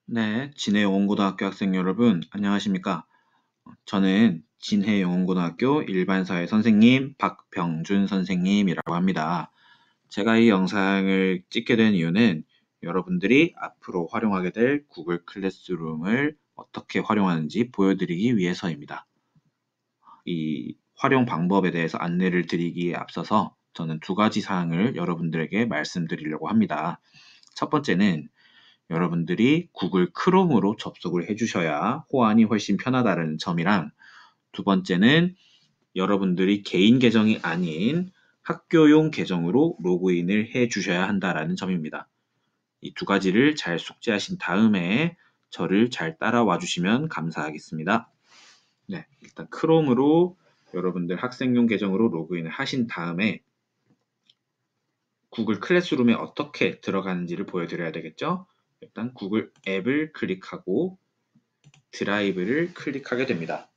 네, 진해영원고등학교 학생 여러분, 안녕하십니까? 저는 진해영원고등학교 일반사회 선생님 박병준 선생님이라고 합니다. 제가 이 영상을 찍게 된 이유는 여러분들이 앞으로 활용하게 될 구글 클래스룸을 어떻게 활용하는지 보여드리기 위해서입니다. 이 활용 방법에 대해서 안내를 드리기에 앞서서 저는 두 가지 사항을 여러분들에게 말씀드리려고 합니다. 첫 번째는 여러분들이 구글 크롬으로 접속을 해주셔야 호환이 훨씬 편하다는 점이랑, 두 번째는 여러분들이 개인 계정이 아닌 학교용 계정으로 로그인을 해주셔야 한다는 점입니다. 이 두 가지를 잘 숙지하신 다음에 저를 잘 따라와 주시면 감사하겠습니다. 네, 일단 크롬으로 여러분들 학생용 계정으로 로그인을 하신 다음에 구글 클래스룸에 어떻게 들어가는지를 보여드려야 되겠죠? 일단 구글 앱을 클릭하고 드라이브를 클릭하게 됩니다.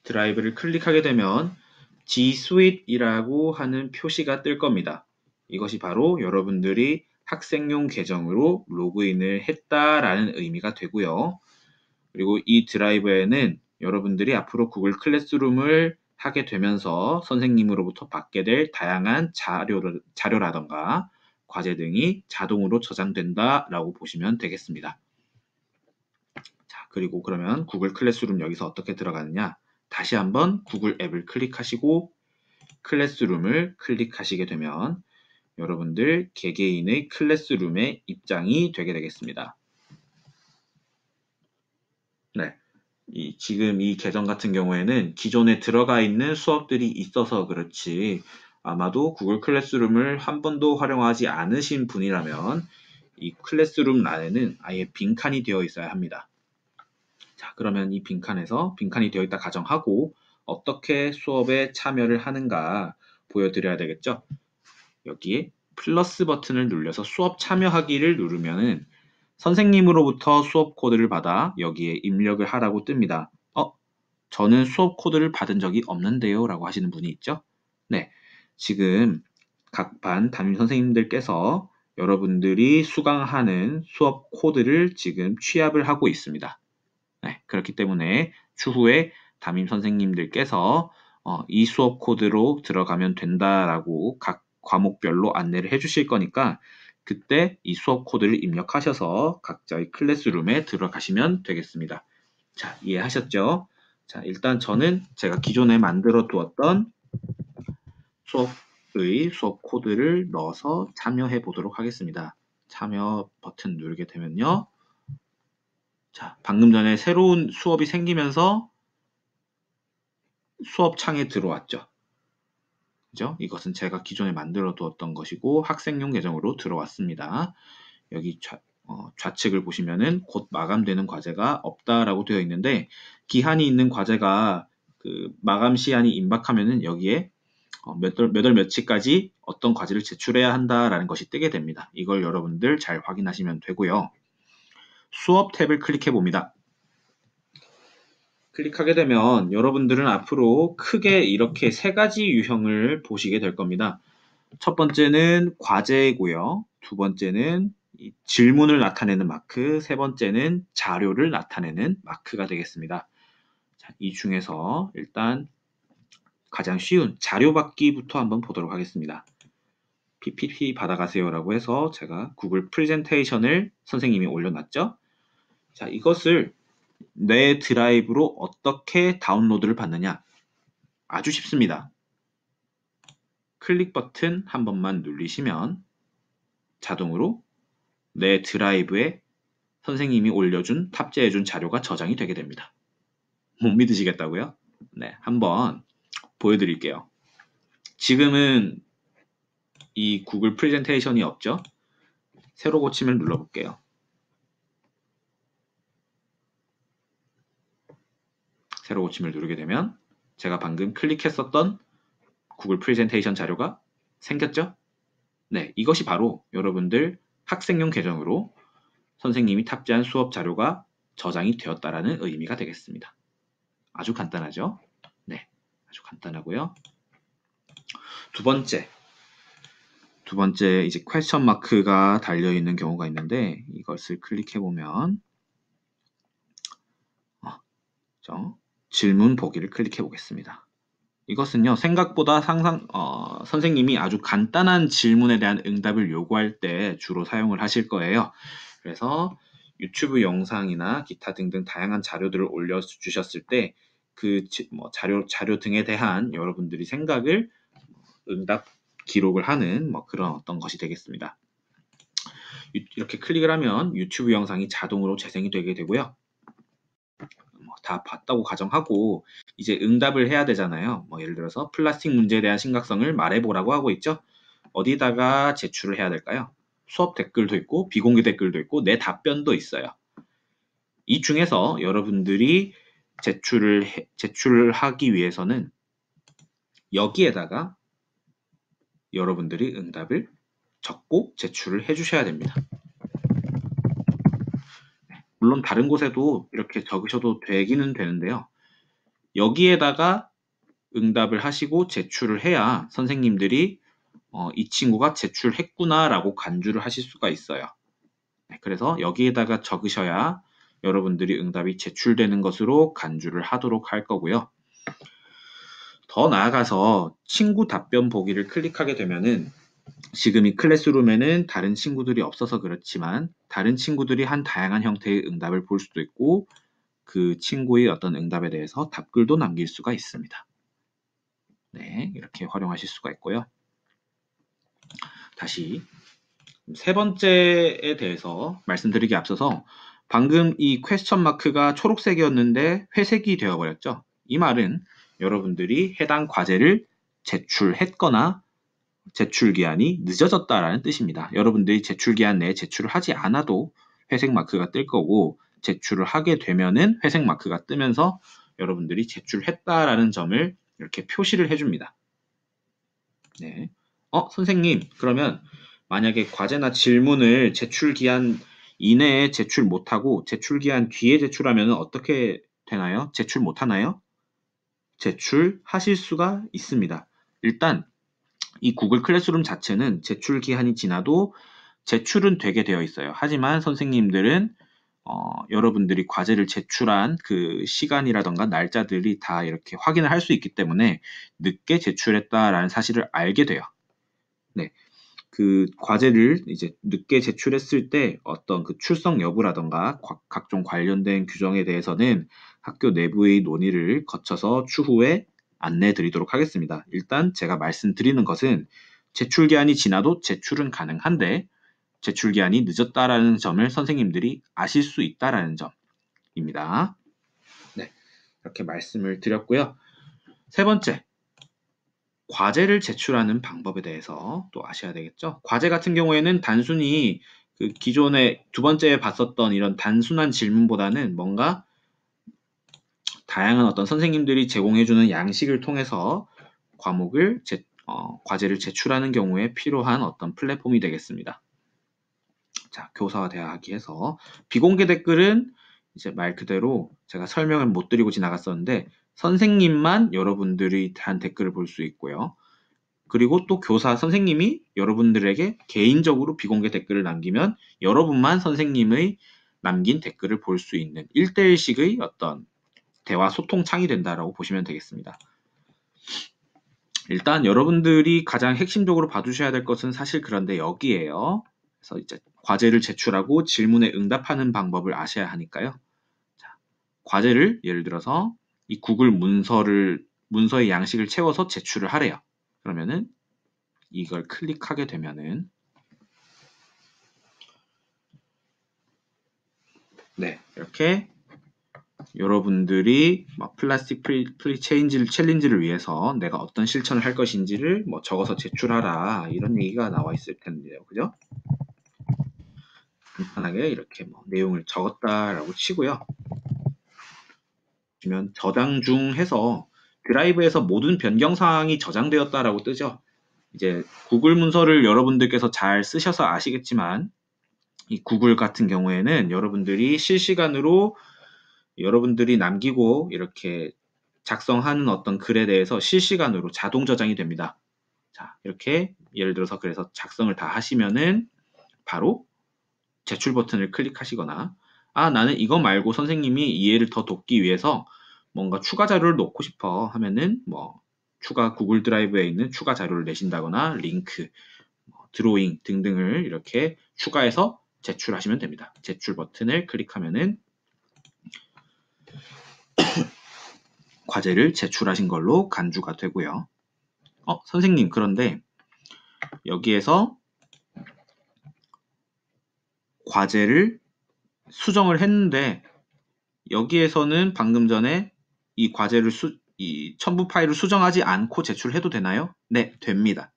드라이브를 클릭하게 되면 G Suite이라고 하는 표시가 뜰 겁니다. 이것이 바로 여러분들이 학생용 계정으로 로그인을 했다라는 의미가 되고요. 그리고 이 드라이브에는 여러분들이 앞으로 구글 클래스룸을 하게 되면서 선생님으로부터 받게 될 다양한 자료라던가 과제 등이 자동으로 저장된다라고 보시면 되겠습니다. 자, 그리고 그러면 구글 클래스룸 여기서 어떻게 들어가느냐? 다시 한번 구글 앱을 클릭하시고 클래스룸을 클릭하시게 되면 여러분들 개개인의 클래스룸에 입장이 되게 되겠습니다. 네. 지금 이 계정 같은 경우에는 기존에 들어가 있는 수업들이 있어서 그렇지, 아마도 구글 클래스룸을 한 번도 활용하지 않으신 분이라면 이 클래스룸 란에는 아예 빈칸이 되어 있어야 합니다. 자, 그러면 이 빈칸이 되어 있다 가정하고 어떻게 수업에 참여를 하는가 보여드려야 되겠죠? 여기에 플러스 버튼을 눌러서 수업 참여하기를 누르면은 선생님으로부터 수업 코드를 받아 여기에 입력을 하라고 뜹니다. 저는 수업 코드를 받은 적이 없는데요 라고 하시는 분이 있죠? 네, 지금 각 반 담임 선생님들께서 여러분들이 수강하는 수업 코드를 지금 취합을 하고 있습니다. 네, 그렇기 때문에 추후에 담임 선생님들께서 이 수업 코드로 들어가면 된다라고 각 과목별로 안내를 해주실 거니까 그때 이 수업 코드를 입력하셔서 각자의 클래스룸에 들어가시면 되겠습니다. 자, 이해하셨죠? 자, 일단 저는 제가 기존에 만들어 두었던 수업 코드를 넣어서 참여해 보도록 하겠습니다. 참여 버튼 누르게 되면요. 자, 방금 전에 새로운 수업이 생기면서 수업 창에 들어왔죠. 그죠? 이것은 제가 기존에 만들어 두었던 것이고 학생용 계정으로 들어왔습니다. 여기 좌측을 보시면은 곧 마감되는 과제가 없다라고 되어 있는데 기한이 있는 과제가 그 마감 시한이 임박하면은 여기에 몇 월 며칠까지 어떤 과제를 제출해야 한다라는 것이 뜨게 됩니다. 이걸 여러분들 잘 확인하시면 되고요. 수업 탭을 클릭해 봅니다. 클릭하게 되면 여러분들은 앞으로 크게 이렇게 세 가지 유형을 보시게 될 겁니다. 첫 번째는 과제고요. 두 번째는 질문을 나타내는 마크, 세 번째는 자료를 나타내는 마크가 되겠습니다. 자, 이 중에서 일단 가장 쉬운 자료 받기부터 한번 보도록 하겠습니다. PPT 받아가세요라고 해서 제가 구글 프레젠테이션을 선생님이 올려놨죠. 자, 이것을 내 드라이브로 어떻게 다운로드를 받느냐? 아주 쉽습니다. 클릭 버튼 한 번만 누르시면 자동으로 내 드라이브에 선생님이 올려준 탑재해준 자료가 저장이 되게 됩니다. 못 믿으시겠다고요? 네, 한번 보여드릴게요. 지금은 이 구글 프레젠테이션이 없죠? 새로 고침을 눌러볼게요. 새로 고침을 누르게 되면 제가 방금 클릭했었던 구글 프레젠테이션 자료가 생겼죠? 네, 이것이 바로 여러분들 학생용 계정으로 선생님이 탑재한 수업 자료가 저장이 되었다라는 의미가 되겠습니다. 아주 간단하죠? 네, 아주 간단하고요. 두 두 번째 이제 퀘스천 마크가 달려 있는 경우가 있는데 이것을 클릭해 보면 질문 보기를 클릭해 보겠습니다. 이것은요, 생각보다 선생님이 아주 간단한 질문에 대한 응답을 요구할 때 주로 사용을 하실 거예요. 그래서 유튜브 영상이나 기타 등등 다양한 자료들을 올려주셨을 때 그 자료 등에 대한 여러분들이 생각을 응답 기록을 하는 그런 어떤 것이 되겠습니다. 이렇게 클릭을 하면 유튜브 영상이 자동으로 재생이 되게 되고요. 다 봤다고 가정하고 이제 응답을 해야 되잖아요. 예를 들어서 플라스틱 문제에 대한 심각성을 말해보라고 하고 있죠. 어디다가 제출을 해야 될까요? 수업 댓글도 있고 비공개 댓글도 있고 내 답변도 있어요. 이 중에서 여러분들이 제출을 하기 위해서는 여기에다가 여러분들이 응답을 적고 제출을 해주셔야 됩니다. 물론 다른 곳에도 이렇게 적으셔도 되기는 되는데요. 여기에다가 응답을 하시고 제출을 해야 선생님들이 이 친구가 제출했구나 라고 간주를 하실 수가 있어요. 그래서 여기에다가 적으셔야 여러분들이 응답이 제출되는 것으로 간주를 하도록 할 거고요. 더 나아가서 친구 답변 보기를 클릭하게 되면은 지금 이 클래스룸에는 다른 친구들이 없어서 그렇지만 다른 친구들이 한 다양한 형태의 응답을 볼 수도 있고 그 친구의 어떤 응답에 대해서 답글도 남길 수가 있습니다. 네, 이렇게 활용하실 수가 있고요. 다시 세 번째에 대해서 말씀드리기 앞서서 방금 이 퀘스천 마크가 초록색이었는데 회색이 되어버렸죠. 이 말은 여러분들이 해당 과제를 제출했거나 제출기한이 늦어졌다라는 뜻입니다. 여러분들이 제출기한 내에 제출을 하지 않아도 회색 마크가 뜰 거고 제출을 하게 되면은 회색 마크가 뜨면서 여러분들이 제출했다라는 점을 이렇게 표시를 해줍니다. 네. 선생님, 그러면 만약에 과제나 질문을 제출기한 이내에 제출 못하고 제출기한 뒤에 제출하면 어떻게 되나요? 제출 못하나요? 제출하실 수가 있습니다. 일단 이 구글 클래스룸 자체는 제출 기한이 지나도 제출은 되게 되어 있어요. 하지만 선생님들은 여러분들이 과제를 제출한 그 시간이라던가 날짜들이 다 이렇게 확인을 할 수 있기 때문에 늦게 제출했다라는 사실을 알게 돼요. 네. 그 과제를 이제 늦게 제출했을 때 어떤 그 출석 여부라던가 각종 관련된 규정에 대해서는 학교 내부의 논의를 거쳐서 추후에 안내 드리도록 하겠습니다. 일단 제가 말씀드리는 것은 제출 기한이 지나도 제출은 가능한데 제출 기한이 늦었다라는 점을 선생님들이 아실 수 있다라는 점입니다. 네, 이렇게 말씀을 드렸고요. 세 번째, 과제를 제출하는 방법에 대해서 또 아셔야 되겠죠. 과제 같은 경우에는 단순히 그 기존에 두 번째에 봤었던 이런 단순한 질문보다는 뭔가 다양한 어떤 선생님들이 제공해주는 양식을 통해서 과제를 제출하는 경우에 필요한 어떤 플랫폼이 되겠습니다. 자, 교사와 대화하기 해서 비공개 댓글은 이제 말 그대로 제가 설명을 못 드리고 지나갔었는데 선생님만 여러분들이 한 댓글을 볼 수 있고요. 그리고 또 교사 선생님이 여러분들에게 개인적으로 비공개 댓글을 남기면 여러분만 선생님의 남긴 댓글을 볼 수 있는 1대1식의 어떤 대화 소통 창이 된다라고 보시면 되겠습니다. 일단 여러분들이 가장 핵심적으로 봐두셔야 될 것은 사실 그런데 여기에요. 그래서 이제 과제를 제출하고 질문에 응답하는 방법을 아셔야 하니까요. 자, 과제를 예를 들어서 이 구글 문서의 양식을 채워서 제출을 하래요. 그러면은 이걸 클릭하게 되면은 네, 이렇게 여러분들이 플라스틱 프리 챌린지를 위해서 내가 어떤 실천을 할 것인지를 적어서 제출하라 이런 얘기가 나와 있을 텐데요. 그죠? 간단하게 이렇게 내용을 적었다라고 치고요. 보시면 저장 중 해서 드라이브에서 모든 변경 사항이 저장되었다라고 뜨죠. 이제 구글 문서를 여러분들께서 잘 쓰셔서 아시겠지만 이 구글 같은 경우에는 여러분들이 실시간으로 여러분들이 남기고 이렇게 작성하는 어떤 글에 대해서 실시간으로 자동 저장이 됩니다. 자, 이렇게 예를 들어서 그래서 작성을 다 하시면은 바로 제출 버튼을 클릭하시거나 나는 이거 말고 선생님이 이해를 더 돕기 위해서 뭔가 추가 자료를 넣고 싶어 하면은 뭐 추가 구글 드라이브에 있는 추가 자료를 내신다거나 링크, 드로잉 등등을 이렇게 추가해서 제출하시면 됩니다. 제출 버튼을 클릭하면은 과제를 제출하신 걸로 간주가 되고요. 선생님, 그런데 여기에서 과제를 수정을 했는데 여기에서는 방금 전에 이 과제를 이 첨부 파일을 수정하지 않고 제출해도 되나요? 네, 됩니다.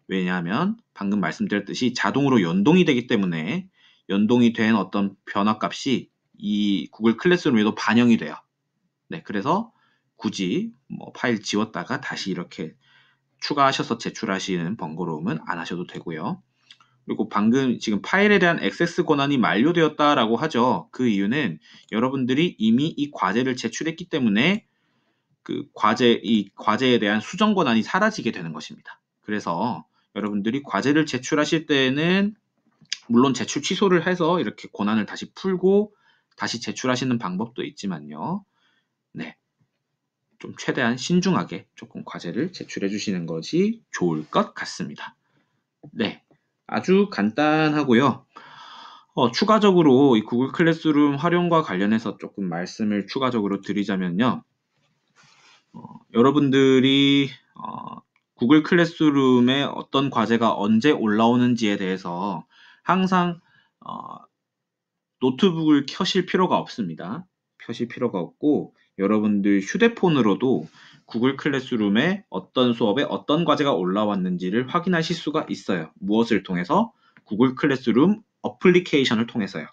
왜냐하면 방금 말씀드렸듯이 자동으로 연동이 되기 때문에 연동이 된 어떤 변화값이 이 구글 클래스룸에도 반영이 돼요. 네, 그래서 굳이 뭐 파일 지웠다가 다시 이렇게 추가하셔서 제출하시는 번거로움은 안 하셔도 되고요. 그리고 방금 지금 파일에 대한 액세스 권한이 만료되었다라고 하죠. 그 이유는 여러분들이 이미 이 과제를 제출했기 때문에 이 과제에 대한 수정 권한이 사라지게 되는 것입니다. 그래서 여러분들이 과제를 제출하실 때에는 물론 제출 취소를 해서 이렇게 권한을 다시 풀고 다시 제출하시는 방법도 있지만요. 네. 좀 최대한 신중하게 조금 과제를 제출해 주시는 것이 좋을 것 같습니다. 네. 아주 간단하고요. 추가적으로 이 구글 클래스룸 활용과 관련해서 조금 말씀을 추가적으로 드리자면요. 여러분들이 구글 클래스룸에 어떤 과제가 언제 올라오는지에 대해서 항상 노트북을 켜실 필요가 없습니다. 켜실 필요가 없고 여러분들 휴대폰으로도 구글 클래스룸에 어떤 수업에 어떤 과제가 올라왔는지를 확인하실 수가 있어요. 무엇을 통해서? 구글 클래스룸 어플리케이션을 통해서요.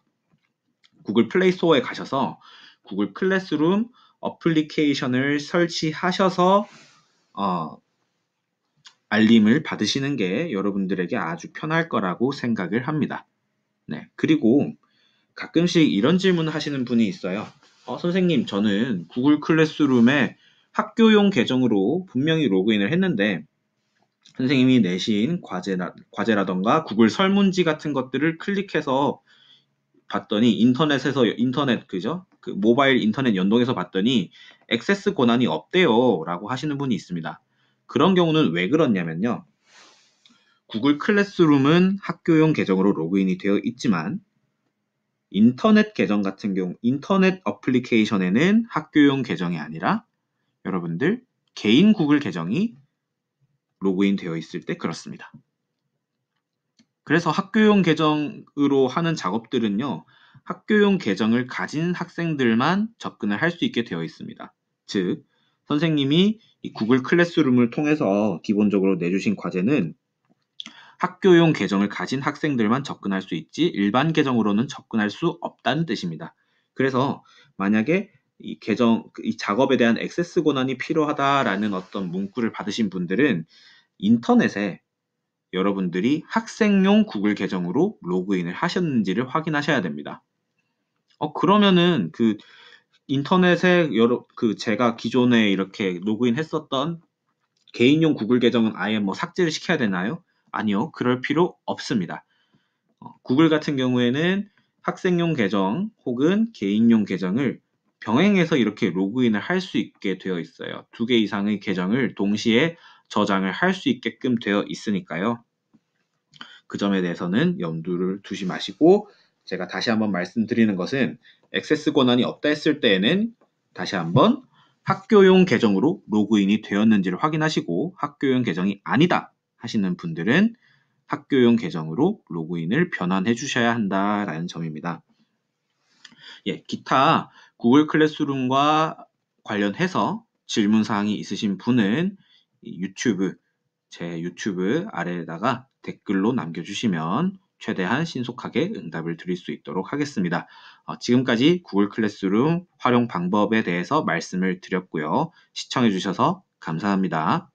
구글 플레이 스토어에 가셔서 구글 클래스룸 어플리케이션을 설치하셔서 알림을 받으시는 게 여러분들에게 아주 편할 거라고 생각을 합니다. 네, 그리고 가끔씩 이런 질문을 하시는 분이 있어요. 선생님, 저는 구글 클래스룸에 학교용 계정으로 분명히 로그인을 했는데 선생님이 내신 과제라던가 구글 설문지 같은 것들을 클릭해서 봤더니 그죠? 그 모바일 인터넷 연동해서 봤더니 액세스 권한이 없대요 라고 하시는 분이 있습니다. 그런 경우는 왜 그렇냐면요. 구글 클래스룸은 학교용 계정으로 로그인이 되어 있지만 인터넷 계정 같은 경우, 인터넷 어플리케이션에는 학교용 계정이 아니라 여러분들 개인 구글 계정이 로그인 되어 있을 때 그렇습니다. 그래서 학교용 계정으로 하는 작업들은요, 학교용 계정을 가진 학생들만 접근을 할 수 있게 되어 있습니다. 즉, 선생님이 이 구글 클래스룸을 통해서 기본적으로 내주신 과제는 학교용 계정을 가진 학생들만 접근할 수 있지 일반 계정으로는 접근할 수 없다는 뜻입니다. 그래서 만약에 이 작업에 대한 액세스 권한이 필요하다라는 어떤 문구를 받으신 분들은 인터넷에 여러분들이 학생용 구글 계정으로 로그인을 하셨는지를 확인하셔야 됩니다. 그러면은 인터넷에 제가 기존에 이렇게 로그인 했었던 개인용 구글 계정은 아예 뭐 삭제를 시켜야 되나요? 아니요, 그럴 필요 없습니다. 구글 같은 경우에는 학생용 계정 혹은 개인용 계정을 병행해서 이렇게 로그인을 할 수 있게 되어 있어요. 2개 이상의 계정을 동시에 저장을 할 수 있게끔 되어 있으니까요. 그 점에 대해서는 염두를 두지 마시고 제가 다시 한번 말씀드리는 것은 액세스 권한이 없다 했을 때에는 다시 한번 학교용 계정으로 로그인이 되었는지를 확인하시고 학교용 계정이 아니다 하시는 분들은 학교용 계정으로 로그인을 변환해 주셔야 한다라는 점입니다. 예, 기타 구글 클래스룸과 관련해서 질문사항이 있으신 분은 제 유튜브 아래에다가 댓글로 남겨주시면 최대한 신속하게 응답을 드릴 수 있도록 하겠습니다. 지금까지 구글 클래스룸 활용 방법에 대해서 말씀을 드렸고요. 시청해 주셔서 감사합니다.